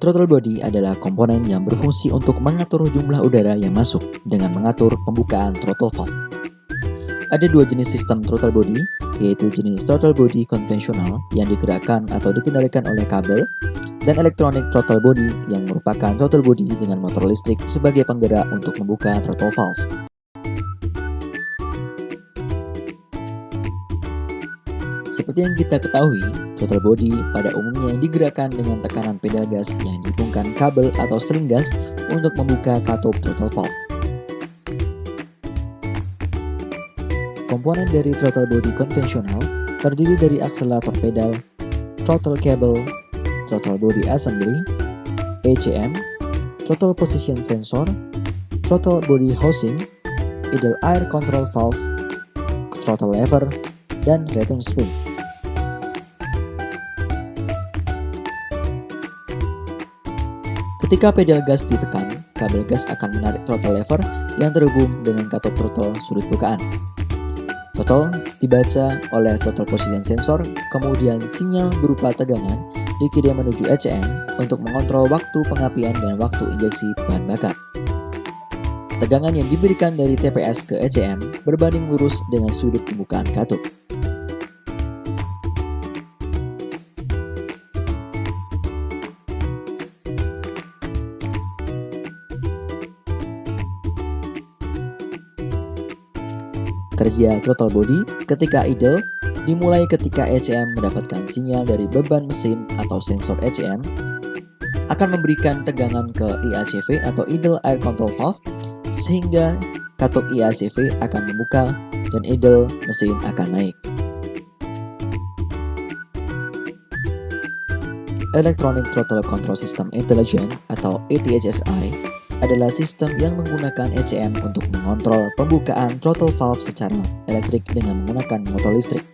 Throttle body adalah komponen yang berfungsi untuk mengatur jumlah udara yang masuk dengan mengatur pembukaan throttle valve. Ada dua jenis sistem throttle body, yaitu jenis throttle body konvensional yang digerakkan atau dikendalikan oleh kabel, dan electronic throttle body yang merupakan throttle body dengan motor listrik sebagai penggerak untuk membuka throttle valve. Seperti yang kita ketahui, throttle body pada umumnya digerakkan dengan tekanan pedal gas yang dihubungkan kabel atau seling gas untuk membuka katup throttle valve. Komponen dari throttle body konvensional terdiri dari akselerator pedal, throttle cable, throttle body assembly, ECM, throttle position sensor, throttle body housing, idle air control valve, throttle lever, dan return spring. Ketika pedal gas ditekan, kabel gas akan menarik throttle lever yang terhubung dengan katup throttle sudut bukaan. Throttle dibaca oleh throttle position sensor, kemudian sinyal berupa tegangan dikirim menuju ECM untuk mengontrol waktu pengapian dan waktu injeksi bahan bakar. Tegangan yang diberikan dari TPS ke ECM berbanding lurus dengan sudut pembukaan katup. Kerja throttle body ketika idle dimulai ketika ECM mendapatkan sinyal dari beban mesin atau sensor ECM, akan memberikan tegangan ke IACV atau idle air control valve, sehingga katup IACV akan membuka dan idle mesin akan naik. Electronic Throttle Control System Intelligent atau ETHSI adalah sistem yang menggunakan ECM untuk mengontrol pembukaan throttle valve secara elektrik dengan menggunakan motor listrik.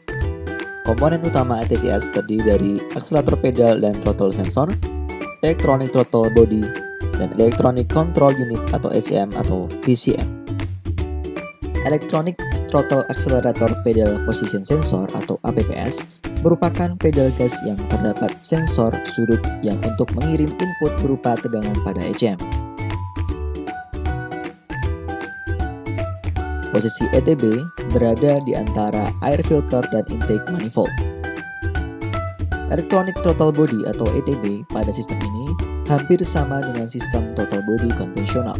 Komponen utama ETCS terdiri dari akselerator pedal dan throttle sensor, electronic throttle body, dan electronic control unit atau ECM atau PCM. Electronic throttle accelerator pedal position sensor atau APPS merupakan pedal gas yang terdapat sensor sudut yang untuk mengirim input berupa tegangan pada ECM. Posisi ETB berada di antara air filter dan intake manifold. Electronic throttle body atau ETB pada sistem ini hampir sama dengan sistem throttle body konvensional.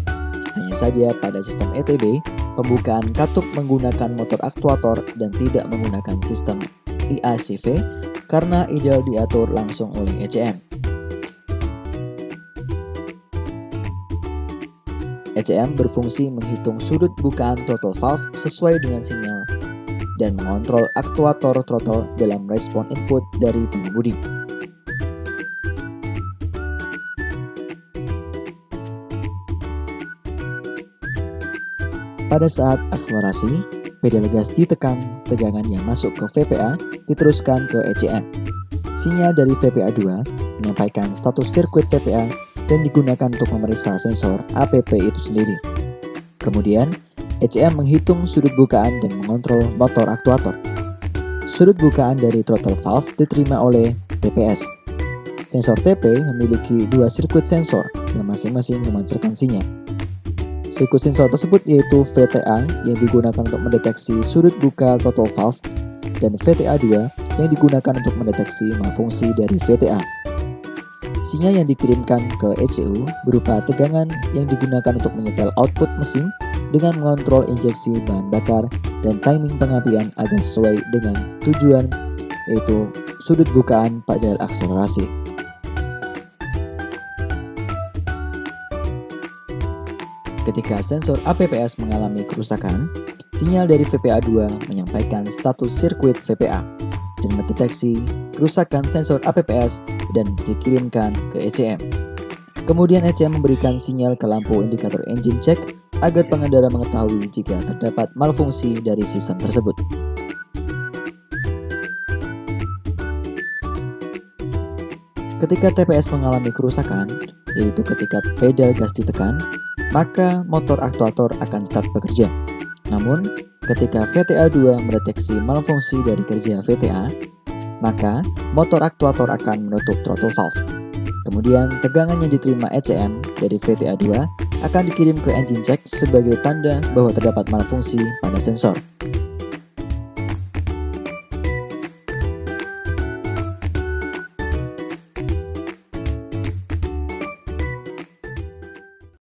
Hanya saja pada sistem ETB, pembukaan katup menggunakan motor aktuator dan tidak menggunakan sistem IACV karena idle diatur langsung oleh ECM. ECM berfungsi menghitung sudut bukaan throttle valve sesuai dengan sinyal dan mengontrol aktuator throttle dalam respon input dari pengemudi. Pada saat akselerasi, pedal gas ditekan, tegangan yang masuk ke VPA diteruskan ke ECM. Sinyal dari VPA2 menyampaikan status sirkuit VPA dan digunakan untuk memeriksa sensor APP itu sendiri. Kemudian, ECM menghitung sudut bukaan dan mengontrol motor aktuator. Sudut bukaan dari throttle valve diterima oleh TPS. Sensor TP memiliki dua sirkuit sensor yang masing-masing memancarkan sinyal. Sirkuit sensor tersebut yaitu VTA yang digunakan untuk mendeteksi sudut buka throttle valve dan VTA2 yang digunakan untuk mendeteksi malfungsi dari VTA. Sinyal yang dikirimkan ke ECU berupa tegangan yang digunakan untuk menyetel output mesin dengan mengontrol injeksi bahan bakar dan timing pengapian agar sesuai dengan tujuan, yaitu sudut bukaan pada akselerasi. Ketika sensor APPS mengalami kerusakan, sinyal dari VPA2 menyampaikan status sirkuit VPA dan mendeteksi kerusakan sensor APPS dan dikirimkan ke ECM. Kemudian ECM memberikan sinyal ke lampu indikator engine check agar pengendara mengetahui jika terdapat malfungsi dari sistem tersebut. Ketika TPS mengalami kerusakan, yaitu ketika pedal gas ditekan, maka motor aktuator akan tetap bekerja. Namun, ketika VTA2 mendeteksi malfungsi dari kerja VTA, maka motor aktuator akan menutup throttle valve. Kemudian tegangan yang diterima ECM dari VTA2 akan dikirim ke engine check sebagai tanda bahwa terdapat malfungsi pada sensor.